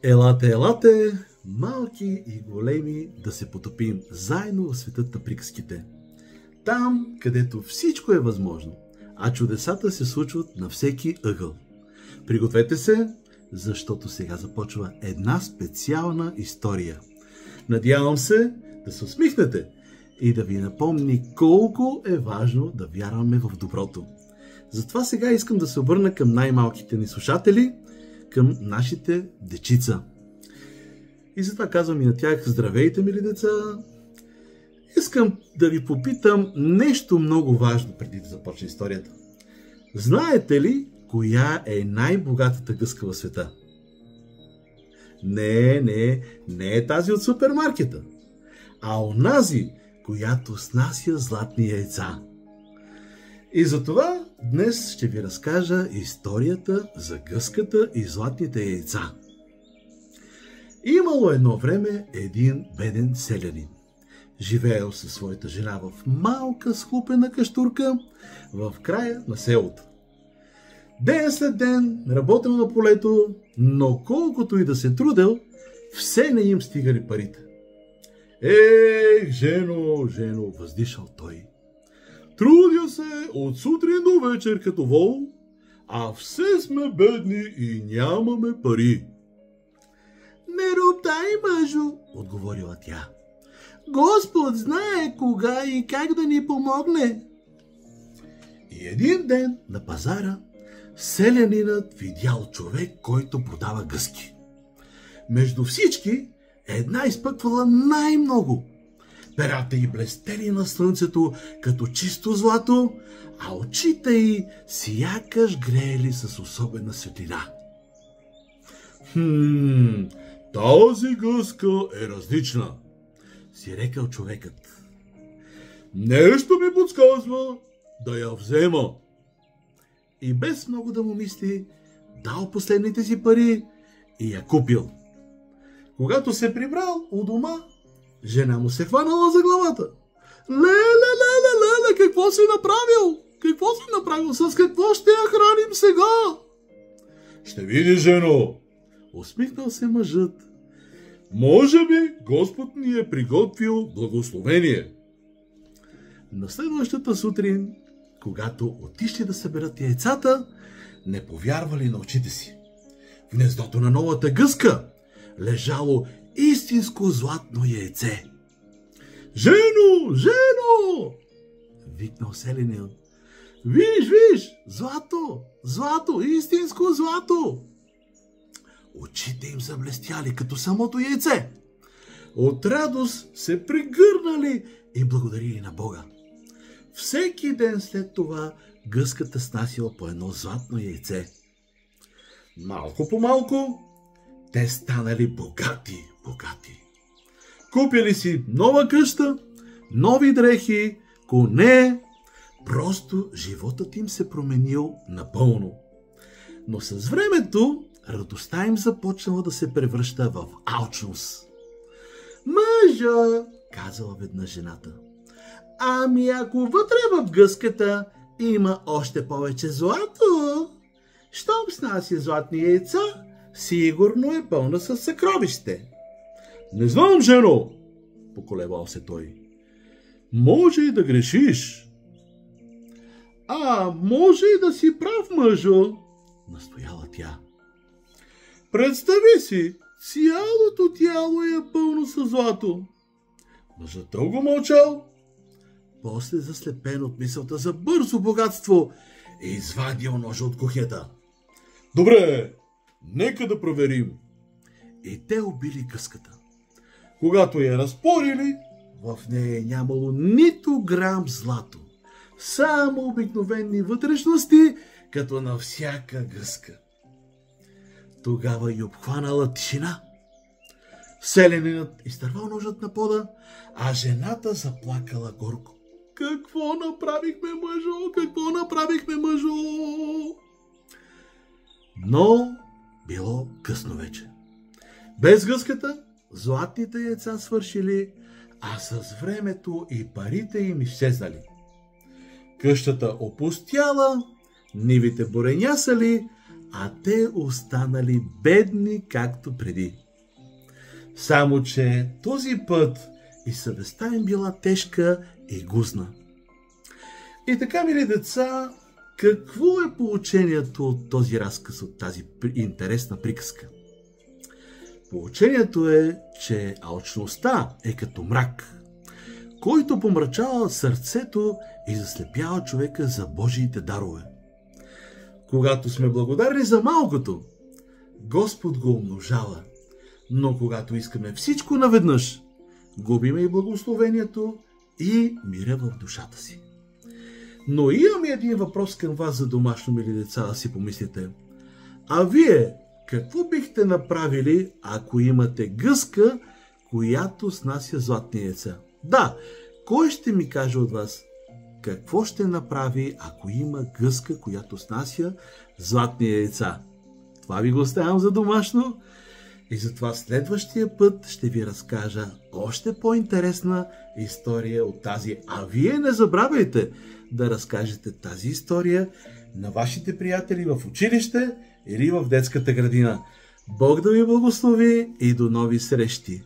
Елате, елате, малки и големи, да се потопим заедно в светът на приказките. Там, където всичко е възможно, а чудесата се случват на всеки ъгъл. Пригответе се, защото сега започва една специална история. Надявам се да се усмихнете и да ви напомни колко е важно да вярваме в доброто. Затова сега искам да се обърна към най-малките ни слушатели, към нашите дечица. И затова казвам и на тях: здравейте, мили деца! Искам да ви попитам нещо много важно преди да започне историята. Знаете ли коя е най-богатата гъска в света? Не е тази от супермаркета, а онази, която снася златни яйца. И затова днес ще ви разкажа историята за гъската и златните яйца. Имало едно време един беден селянин. Живеел със своята жена в малка схлупена къщурка в края на селото. Ден след ден работил на полето, но колкото и да се трудел, все не им стигали парите. Ех, жено, въздишал той. Трудя се от сутрин до вечер като вол, а все сме бедни и нямаме пари. Не роптай, мъжо, отговорила тя. Господ знае кога и как да ни помогне. И един ден на пазара селянинът видял човек, който продава гъски. Между всички една изпъквала най-много. Перата й блестели на слънцето като чисто злато, а очите й сякаш греели с особена светлина. Тази гъска е различна, си рекал човекът. Нещо ми подсказва да я взема. И без много да му мисли, дал последните си пари и я купил. Когато се прибрал у дома, жена му се хванала за главата. Леле, какво си направил? Какво си направил? С какво ще я храним сега? Ще видиш, жено, усмихнал се мъжът. Може би Господ ни е приготвил благословение. На следващата сутрин, когато отишли да съберат яйцата, не повярвали на очите си. В гнездото на новата гъска лежало истинско златно яйце. Жено! Викнал селянин. Виж, злато, истинско злато. Очите им заблестяли като самото яйце. От радост се прегърнали и благодарили на Бога. Всеки ден след това гъската снасила по едно златно яйце. Малко по малко те станали богати. Купили си нова къща, нови дрехи, коне. Просто животът им се променил напълно. Но с времето радостта им започнала да се превръща в алчност. Мъжо, казала веднъж жената. ами ако вътре в гъската има още повече злато, щом снася златни яйца, сигурно е пълна със съкровище. Не знам, жено, поколебал се той. Може и да грешиш. Може и да си прав, мъжо, настояла тя. Представи си, цялото тяло е пълно със злато. Мъжът дълго мълчал, после заслепен от мисълта за бързо богатство и извадил ножа от кухнята. Добре, нека да проверим. И те убили гъската. Когато я разпорили, в нея нямало нито грам злато, само обикновени вътрешности, като на всяка гъска. Тогава й обхванала тишина. Селянинът изтървал ножът на пода, а жената заплакала горко. Какво направихме, мъжо? Но било късно вече. Без гъската златните яйца свършили, а с времето и парите им изчезнали. Къщата опустяла, нивите буренясали, а те останали бедни както преди. Само че този път и съвестта им била тежка и гузна. И така, мили деца, какво е поучението от този разказ, от тази интересна приказка? Поучението е, че алчността е като мрак, който помрачава сърцето и заслепява човека за Божиите дарове. Когато сме благодарни за малкото, Господ го умножава, но когато искаме всичко наведнъж, губиме и благословението и мира в душата си. Но имаме един въпрос към вас за домашно, мили деца, да си помислите. А вие какво бихте направили, ако имате гъска, която снася златни яйца? Да, кой ще ми каже от вас какво ще направи, ако има гъска, която снася златни яйца? Това ви го оставям за домашно. И затова следващия път ще ви разкажа още по-интересна история от тази. А вие не забравяйте да разкажете тази история на вашите приятели в училище или в детската градина. Бог да ви благослови и до нови срещи!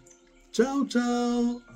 Чао, чао!